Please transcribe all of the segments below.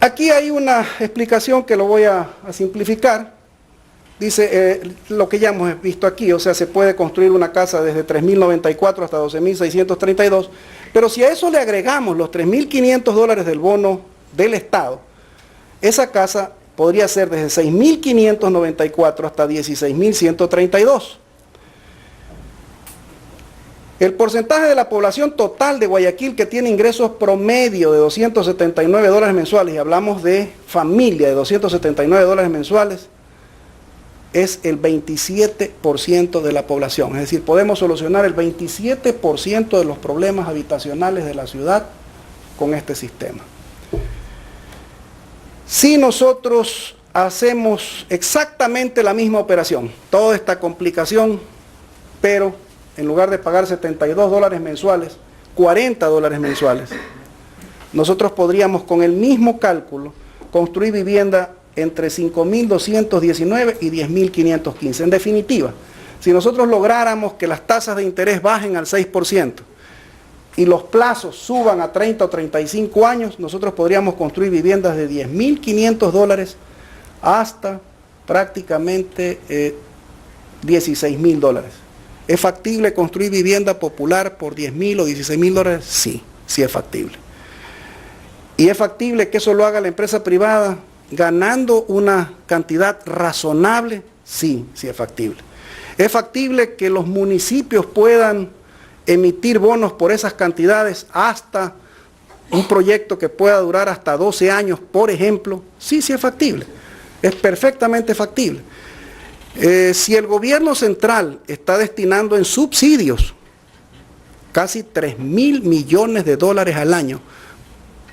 Aquí hay una explicación que lo voy a simplificar. Dice lo que ya hemos visto aquí, o sea, se puede construir una casa desde 3.094 hasta 12.632, pero si a eso le agregamos los 3.500 dólares del bono del Estado, esa casa podría ser desde 6.594 hasta 16.132. El porcentaje de la población total de Guayaquil que tiene ingresos promedio de 279 dólares mensuales, y hablamos de familia de 279 dólares mensuales, es el 27% de la población. Es decir, podemos solucionar el 27% de los problemas habitacionales de la ciudad con este sistema. Si nosotros hacemos exactamente la misma operación, toda esta complicación, pero en lugar de pagar 72 dólares mensuales, 40 dólares mensuales, nosotros podríamos con el mismo cálculo construir vivienda entre 5.219 y 10.515. En definitiva, si nosotros lográramos que las tasas de interés bajen al 6% y los plazos suban a 30 o 35 años, nosotros podríamos construir viviendas de 10.500 dólares hasta prácticamente 16.000 dólares. ¿Es factible construir vivienda popular por 10.000 o 16.000 dólares? Sí, sí es factible. ¿Y es factible que eso lo haga la empresa privada ganando una cantidad razonable? Sí, sí es factible. ¿Es factible que los municipios puedan emitir bonos por esas cantidades hasta un proyecto que pueda durar hasta 12 años, por ejemplo? Sí, sí es factible. Es perfectamente factible. Si el gobierno central está destinando en subsidios casi 3.000 millones de dólares al año,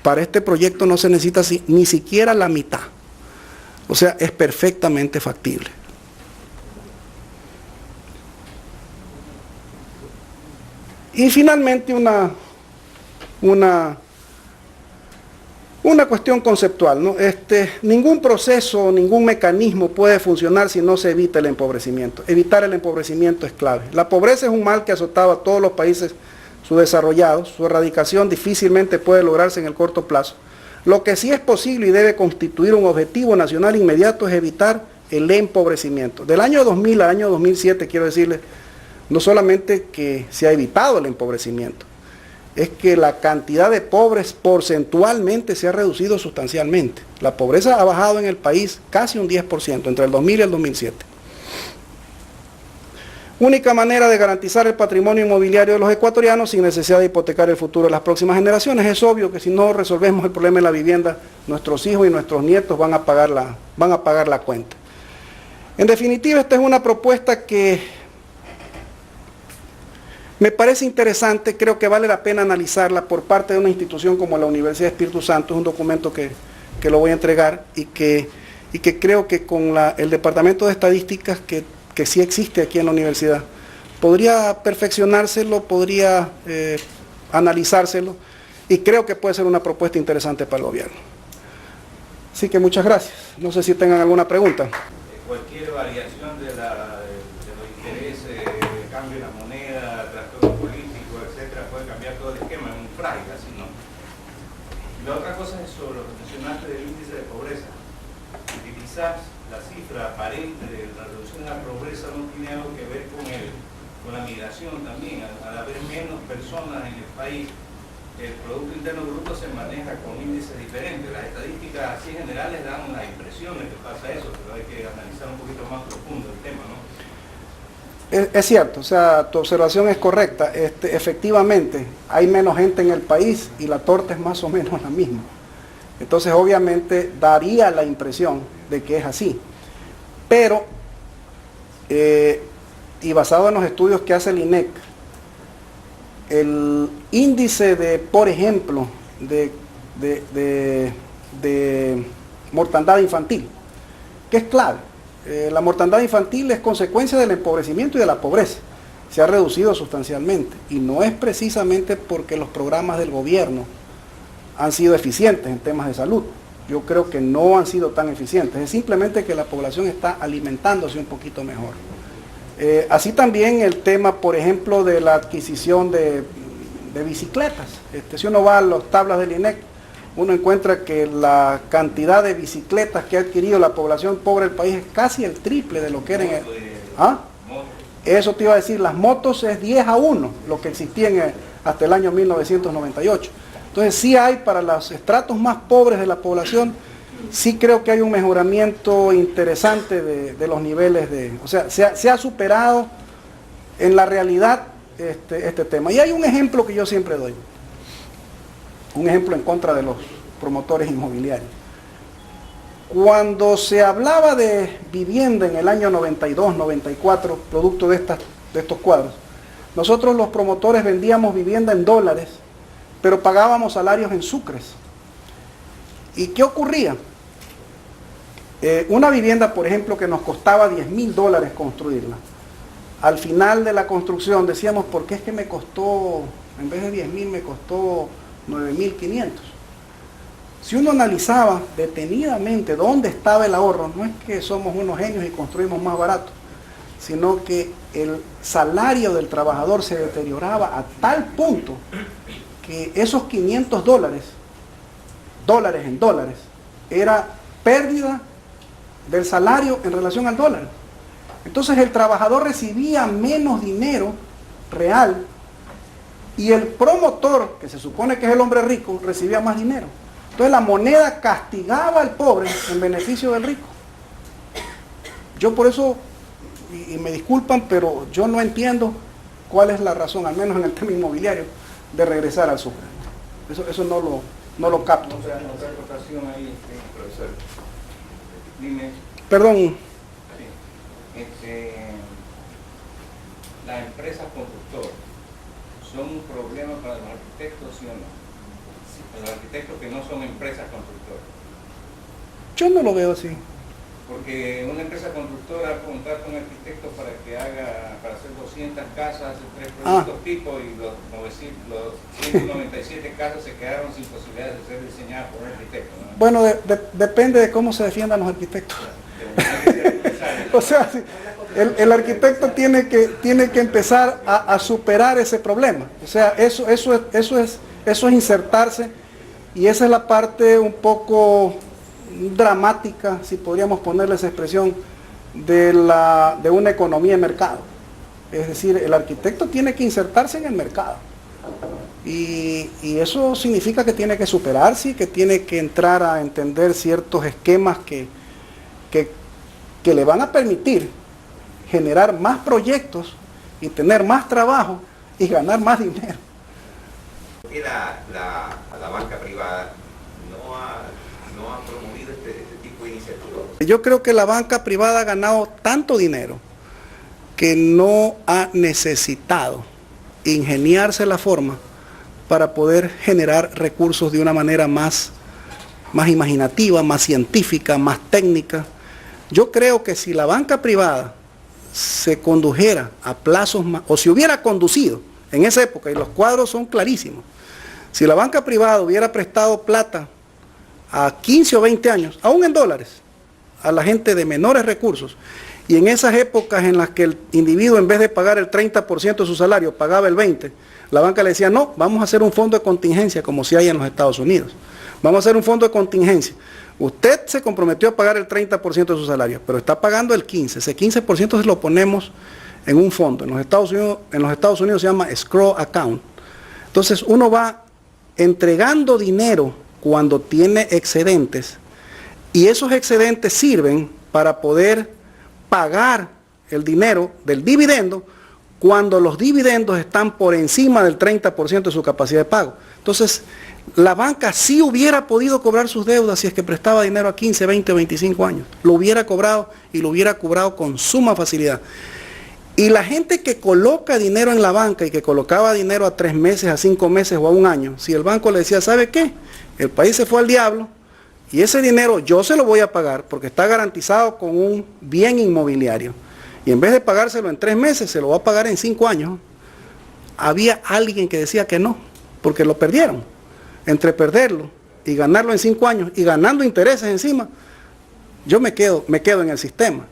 para este proyecto no se necesita ni siquiera la mitad. O sea, es perfectamente factible. Y finalmente una cuestión conceptual, ¿no? Ningún proceso, ningún mecanismo puede funcionar si no se evita el empobrecimiento. Evitar el empobrecimiento es clave. La pobreza es un mal que ha azotado a todos los países subdesarrollados. Su erradicación difícilmente puede lograrse en el corto plazo. Lo que sí es posible y debe constituir un objetivo nacional inmediato es evitar el empobrecimiento. Del año 2000 al año 2007, quiero decirles, no solamente que se ha evitado el empobrecimiento, es que la cantidad de pobres porcentualmente se ha reducido sustancialmente. La pobreza ha bajado en el país casi un 10% entre el 2000 y el 2007. Única manera de garantizar el patrimonio inmobiliario de los ecuatorianos sin necesidad de hipotecar el futuro de las próximas generaciones. Es obvio que si no resolvemos el problema de la vivienda, nuestros hijos y nuestros nietos van a pagar la cuenta. En definitiva, esta es una propuesta que me parece interesante, creo que vale la pena analizarla por parte de una institución como la Universidad de Espíritu Santo. Es un documento que lo voy a entregar y que creo que con el Departamento de Estadísticas que sí existe aquí en la universidad, podría perfeccionárselo, podría analizárselo, y creo que puede ser una propuesta interesante para el gobierno. Así que muchas gracias. No sé si tengan alguna pregunta. Cualquier variación de los intereses, cambio de la moneda, trastorno político, etcétera, puede cambiar todo el esquema en un frágil, así no. Y la otra cosa es sobre lo que mencionaste del índice de pobreza. Que quizás la cifra aparente de la reducción de la pobreza no tiene algo que ver con la migración también. Al haber menos personas en el país, el Producto Interno Bruto se maneja con índices diferentes. Las estadísticas así generales dan la impresión de que pasa eso, pero hay que analizar un poquito más profundo el tema, ¿no? Es cierto, o sea, tu observación es correcta. Efectivamente, hay menos gente en el país y la torta es más o menos la misma. Entonces, obviamente, daría la impresión de que es así. Pero, y basado en los estudios que hace el INEC, el índice de, por ejemplo, de mortandad infantil, que es clave. La mortandad infantil es consecuencia del empobrecimiento y de la pobreza. Se ha reducido sustancialmente. Y no es precisamente porque los programas del gobierno han sido eficientes en temas de salud. Yo creo que no han sido tan eficientes. Es simplemente que la población está alimentándose un poquito mejor. Así también el tema, por ejemplo, de la adquisición de bicicletas. Si uno va a las tablas del INEC, uno encuentra que la cantidad de bicicletas que ha adquirido la población pobre del país es casi el triple de lo que era en el... ¿Ah? Eso te iba a decir, las motos es 10-1 lo que existía hasta el año 1998. Entonces sí hay para los estratos más pobres de la población, sí creo que hay un mejoramiento interesante de los niveles de... O sea, se ha superado en la realidad este tema. Y hay un ejemplo que yo siempre doy. Un ejemplo en contra de los promotores inmobiliarios. Cuando se hablaba de vivienda en el año 92, 94, producto de estos cuadros, nosotros los promotores vendíamos vivienda en dólares, pero pagábamos salarios en sucres. ¿Y qué ocurría? Una vivienda, por ejemplo, que nos costaba $10,000 construirla, al final de la construcción decíamos, ¿por qué es que me costó, en vez de 10,000, me costó 9,500? Si uno analizaba detenidamente dónde estaba el ahorro, no es que somos unos genios y construimos más barato, sino que el salario del trabajador se deterioraba a tal punto que esos $500, dólares en dólares, era pérdida del salario en relación al dólar. Entonces el trabajador recibía menos dinero real y el promotor, que se supone que es el hombre rico, recibía más dinero. Entonces la moneda castigaba al pobre en beneficio del rico. Yo por eso, y me disculpan, pero yo no entiendo cuál es la razón, al menos en el tema inmobiliario, de regresar al sucre. Eso no lo capto. Otra acotación ahí, profesor. Dime. Perdón. Las empresas constructoras son un problema para los arquitectos, ¿sí o no? Para los arquitectos que no son empresas constructoras. Yo no lo veo así. Porque una empresa constructora contrata a un arquitecto para hacer 200 casas, 3 productos tipo, y los 197 casas se quedaron sin posibilidad de ser diseñadas por un arquitecto, ¿no? Bueno, depende de cómo se defiendan los arquitectos. O sea, el arquitecto tiene que empezar a superar ese problema. O sea, eso es insertarse, y esa es la parte un poco dramática, si podríamos ponerle esa expresión, de una economía de mercado. Es decir, el arquitecto tiene que insertarse en el mercado. Y eso significa que tiene que superarse, que tiene que entrar a entender ciertos esquemas que le van a permitir generar más proyectos y tener más trabajo y ganar más dinero. Que la banca privada no ha promovido este tipo de iniciativas. Yo creo que la banca privada ha ganado tanto dinero que no ha necesitado ingeniarse la forma para poder generar recursos de una manera más imaginativa, más científica, más técnica. Yo creo que si la banca privada se condujera a plazos más, o si hubiera conducido en esa época, y los cuadros son clarísimos, si la banca privada hubiera prestado plata a 15 o 20 años, aún en dólares, a la gente de menores recursos, y en esas épocas en las que el individuo, en vez de pagar el 30% de su salario, pagaba el 20%, la banca le decía, no, vamos a hacer un fondo de contingencia como si hay en los Estados Unidos. Vamos a hacer un fondo de contingencia. Usted se comprometió a pagar el 30% de su salario, pero está pagando el 15%. Ese 15% se lo ponemos en un fondo. En los Estados Unidos se llama escrow account. Entonces uno va entregando dinero cuando tiene excedentes, y esos excedentes sirven para poder pagar el dinero del dividendo cuando los dividendos están por encima del 30% de su capacidad de pago. Entonces, la banca sí hubiera podido cobrar sus deudas si es que prestaba dinero a 15, 20 o 25 años. Lo hubiera cobrado, y lo hubiera cobrado con suma facilidad. Y la gente que coloca dinero en la banca y que colocaba dinero a 3 meses, a 5 meses o a 1 año, si el banco le decía, ¿sabe qué? El país se fue al diablo y ese dinero yo se lo voy a pagar porque está garantizado con un bien inmobiliario. Y en vez de pagárselo en 3 meses, se lo va a pagar en 5 años. Había alguien que decía que no, porque lo perdieron. Entre perderlo y ganarlo en 5 años y ganando intereses encima, yo me quedo en el sistema.